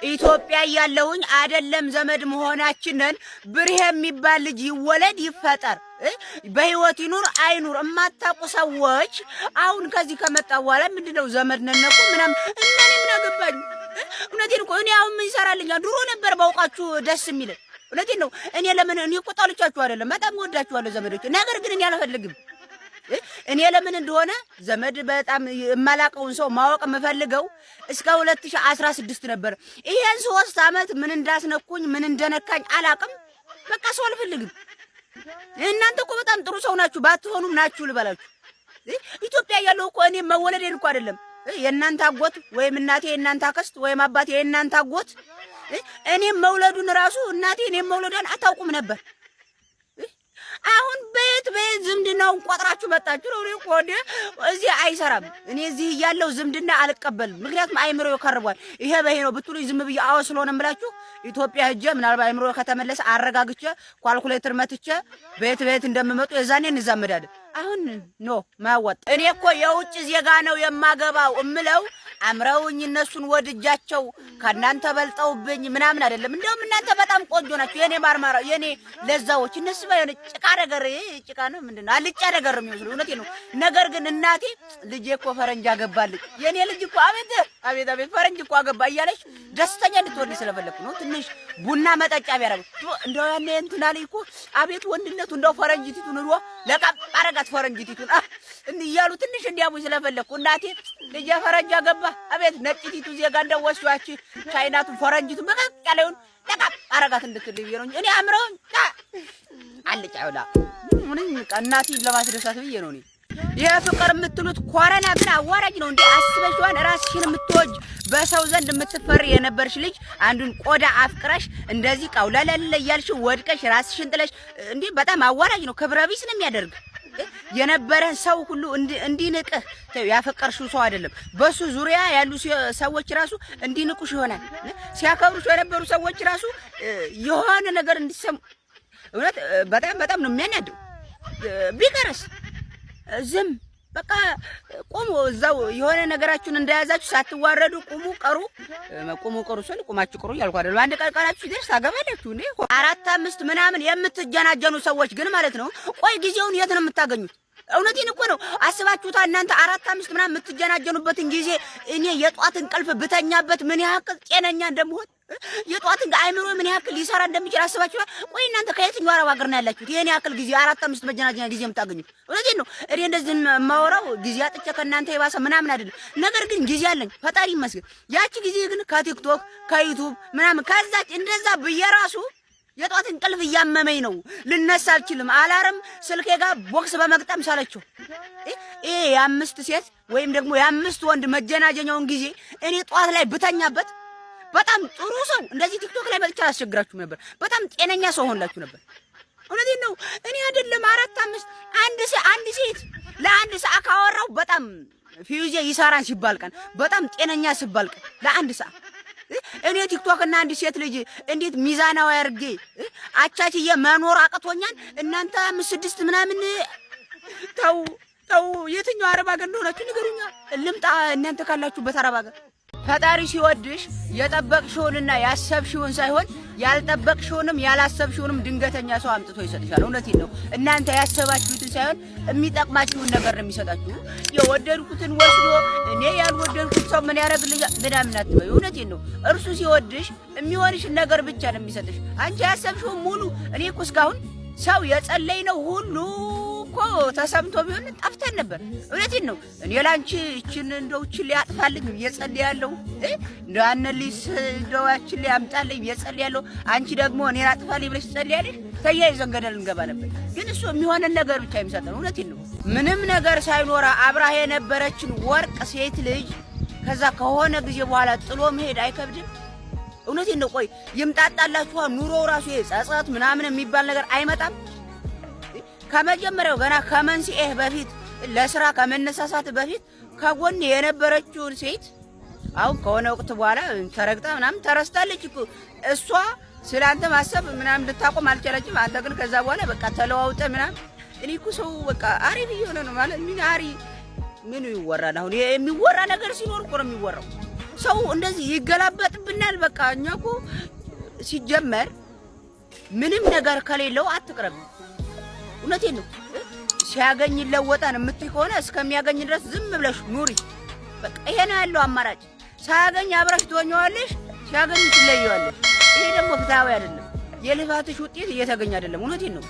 ኢትዮጵያ ያለውኝ አይደለም ዘመድ መሆናችንን ብርህ የሚባል ልጅ ይወለድ ይፈጠር በህይወት ይኑር አይኑር እማታውቁ ሰዎች አሁን ከዚህ ከመጣ በኋላ ምንድነው ዘመድ ነነቁ ምናምን እናኔ ምን አገባኝ? እውነቴን እኮ እኔ አሁን ምን ይሰራልኛል? ድሮ ነበር ባውቃችሁ ደስ የሚለኝ። እውነቴን ነው። እኔ ለምን እኔ እኮ ጣልቻችሁ አይደለም፣ በጣም ወዳችኋለሁ ዘመዶች። ነገር ግን እኔ አልፈልግም። እኔ ለምን እንደሆነ ዘመድ በጣም የማላቀውን ሰው ማወቅ የምፈልገው እስከ 2016 ነበር። ይሄን 3 አመት ምን እንዳስነኩኝ ምን እንደነካኝ አላቅም። በቃ ሰው አልፈልግም። እናንተ እኮ በጣም ጥሩ ሰው ናችሁ፣ ባትሆኑም ናችሁ ልበላችሁ። ኢትዮጵያ ያለው እኮ እኔ መወለዴን እኮ አይደለም የእናንተ አጎት ወይም እናቴ የእናንተ አክስት ወይም አባቴ የእናንተ አጎት እኔም መውለዱን ራሱ እናቴ እኔም መውለዷን አታውቁም ነበር። አሁን ቤት ዝምድናውን ቆጥራችሁ መጣችሁ ነው። እኮ እዚህ አይሰራም። እኔ እዚህ እያለሁ ዝምድና አልቀበልም። ምክንያቱም አይምሮ ይከርቧል። ይሄ በይሄ ነው ብትሉ ዝም ብዬ አዎ ስለሆነ እምላችሁ ኢትዮጵያ ሄጄ ምናልባት አይምሮ ከተመለሰ አረጋግቼ ኳልኩሌተር መትቼ ቤት እንደምመጡ የዛኔ እንዛመዳለን። አሁን ኖ ማወጥ እኔ እኮ የውጭ ዜጋ ነው የማገባው እምለው አምረውኝ እነሱን ወድጃቸው ከናንተ በልጠውብኝ ምናምን አይደለም። እንደውም እናንተ በጣም ቆንጆ ናችሁ የኔ ማርማራ የኔ ለዛዎች እነሱ ባይሆን ጭቃ ነገር ጭቃ ነው ምንድነው አልጫ ነገር ነው የሚመስለው። እውነቴን ነው። ነገር ግን እናቴ ልጄ እኮ ፈረንጅ አገባልኝ የኔ ልጅ እኮ አቤት ፈረንጅ እኮ አገባ እያለች ደስተኛ እንድትወድ ስለፈለኩ ነው። ትንሽ ቡና መጠጫ ቢያረግ እንደው ያኔ እንትና ላይ እኮ አቤት ወንድነቱ እንደው ፈረንጅቲቱን ኑሮ ለቀቅ አረጋት ፈረንጅቲቱን እያሉ ትንሽ እንዲያሙኝ ስለፈለኩ እናቴ ልጄ ፈረንጅ አገባ አቤት ነጭቲቱ ዜጋ እንደው ወስዋች ቻይናቱ ፈረንጅቱ በቃ ያለውን ለቀቅ አረጋት እንድትልኝ ነው። እኔ አምረውን አልጫ ይውላ ምንም እናቴን ለማስደሳት ብዬ ነው። እኔ ይሄ ፍቅር የምትሉት ኮረና ግን አዋራጅ ነው እንዴ? አስበሽዋን ራስሽን የምትወጅ በሰው ዘንድ የምትፈሪ የነበርሽ ልጅ አንዱን ቆዳ አፍቅረሽ እንደዚህ ቀውለለለ እያልሽ ወድቀሽ ራስሽን ጥለሽ እንዴ! በጣም አዋራጅ ነው። ክብረ ቢስ ነው የሚያደርግ የነበረ ሰው ሁሉ እንዲንቅህ ያፈቀርሽው ሰው አይደለም። በሱ ዙሪያ ያሉ ሰዎች ራሱ እንዲንቁሽ ይሆናል። ሲያከብሩሽ የነበሩ ሰዎች ራሱ የሆነ ነገር እንዲሰሙ እውነት በጣም ነው የሚያናደው። ቢቀርስ ዝም በቃ ቆሙ እዛው የሆነ ነገራችሁን እንደያዛችሁ ሳትዋረዱ ቁሙ ቀሩ ሰል ቁማችሁ ቀሩ ያልኩ አይደል? አንድ ቀርቀራችሁ ሲደርስ ታገባላችሁ እንዴ? 4 5 ምናምን የምትጀናጀኑ ሰዎች ግን ማለት ነው። ቆይ ጊዜውን የት ነው የምታገኙት? እውነቴን እኮ ነው። አስባችሁታ እናንተ 4 5 ምናምን የምትጀናጀኑበትን ጊዜ እኔ የጧት እንቅልፍ ብተኛበት ምን ያክል ጤነኛ እንደምሆን የጧት አይምሮ ምን ያክል ሊሰራ እንደሚችል አስባችኋል? ቆይ እናንተ ከየትኛው አረብ ሀገር ነው ያላችሁት? ይሄን ያክል ጊዜ 4 5 መጀናጀኛ ጊዜ የምታገኙት? እውነቴን ነው። እኔ እንደዚህ የማወራው ጊዜ አጥቼ ከእናንተ የባሰ ምናምን አይደለም። ነገር ግን ጊዜ አለኝ ፈጣሪ ይመስገን። ያቺ ጊዜ ግን ከቲክቶክ ከዩቲዩብ ምናምን ከዛች እንደዛ በየራሱ የጧት እንቅልፍ እያመመኝ ነው። ልነሳ አልችልም። አላርም ስልኬ ጋር ቦክስ በመግጠም ሳለችው ይሄ የ5 ሴት ወይም ደግሞ የ5 ወንድ መጀናጀኛውን ጊዜ እኔ ጧት ላይ ብተኛበት በጣም ጥሩ ሰው እንደዚህ ቲክቶክ ላይ መጥቻ አስቸግራችሁ ነበር። በጣም ጤነኛ ሰው ሆንላችሁ ነበር። እውነቴን ነው። እኔ አይደለም 4 5 አንድ ሴት ለአንድ ሰዓት ካወራው በጣም ፊውዜ ይሰራን ሲባል ቀን በጣም ጤነኛ ሲባል ቀን ለአንድ ሰዓት እኔ ቲክቶክ እና አንድ ሴት ልጅ እንዴት ሚዛናው ያርጌ አቻችዬ መኖር አቅቶኛል። እናንተ 5 6 ምናምን ተው የትኛው አረብ ሀገር እንደሆናችሁ ንገሩኛ። ልምጣ እናንተ ካላችሁበት አረብ ሀገር። ፈጣሪ ሲወድሽ የጠበቅሽውንና ያሰብሽውን ሳይሆን ያልጠበቅሽውንም ያላሰብሽውንም ድንገተኛ ሰው አምጥቶ ይሰጥሻል። እውነቴን ነው። እናንተ ያሰባችሁትን ሳይሆን የሚጠቅማችሁን ነገር ነው የሚሰጣችሁ። የወደድኩትን ወስዶ እኔ ያልወደድኩት ሰው ምን ያደርግልኛል ምናምን አትበይ። እውነቴን ነው። እርሱ ሲወድሽ የሚሆንሽን ነገር ብቻ ነው የሚሰጥሽ። አንቺ ያሰብሽውን ሙሉ እኔ እኮ እስካሁን ሰው የጸለይ ነው ሁሉ እኮ ተሰምቶ ቢሆን ጠፍተን ነበር። እውነቴን ነው። እኔ ላንቺ እቺን እንደው እቺ ሊያጥፋልኝ እየጸልያለሁ እንደው አንሊስ እንደው እቺ ሊያምጣልኝ እየጸልያለሁ። አንቺ ደግሞ እኔ ላጥፋልኝ ብለሽ ጸልያለሽ። ተያይዘን ገደል እንገባ ነበር። ግን እሱ የሚሆነን ነገር ብቻ የሚሰጠን። እውነቴን ነው። ምንም ነገር ሳይኖራ አብራህ የነበረችን ወርቅ ሴት ልጅ ከዛ ከሆነ ጊዜ በኋላ ጥሎ መሄድ አይከብድም? እውነቴን ነው። ቆይ ይምጣጣላችሁ ኑሮ ራሱ የጸጸት ምናምን የሚባል ነገር አይመጣም? ከመጀመሪያው ገና ከመንስኤህ በፊት ለስራ ከመነሳሳት በፊት ከጎን የነበረችውን ሴት አሁን ከሆነ ወቅት በኋላ ተረግጣ ምናምን ተረስታለች እኮ እሷ ስላንተ ማሰብ ምናምን ልታቆም አልቻለችም። አንተ ግን ከዛ በኋላ በቃ ተለዋውጠ ምናምን እኔ እኮ ሰው በቃ አሪፍ እየሆነ ነው ማለት ምን ይወራል? አሁን የሚወራ ነገር ሲኖር እኮ ነው የሚወራው። ሰው እንደዚህ ይገላበጥብናል። በቃ እኛ እኮ ሲጀመር ምንም ነገር ከሌለው አትቅረብ። እውነቴን ነው። ሲያገኝ ይለወጣን የምትይ ከሆነ እስከሚያገኝ ድረስ ዝም ብለሽ ኑሪ። በቃ ይሄ ነው ያለው አማራጭ። ሳያገኝ አብረሽ ትሆኚዋለሽ፣ ሲያገኝ ትለየዋለሽ። ይሄ ደግሞ ፍትሃዊ አይደለም። የልፋትሽ ውጤት እየተገኘ አይደለም። እውነቴን ነው።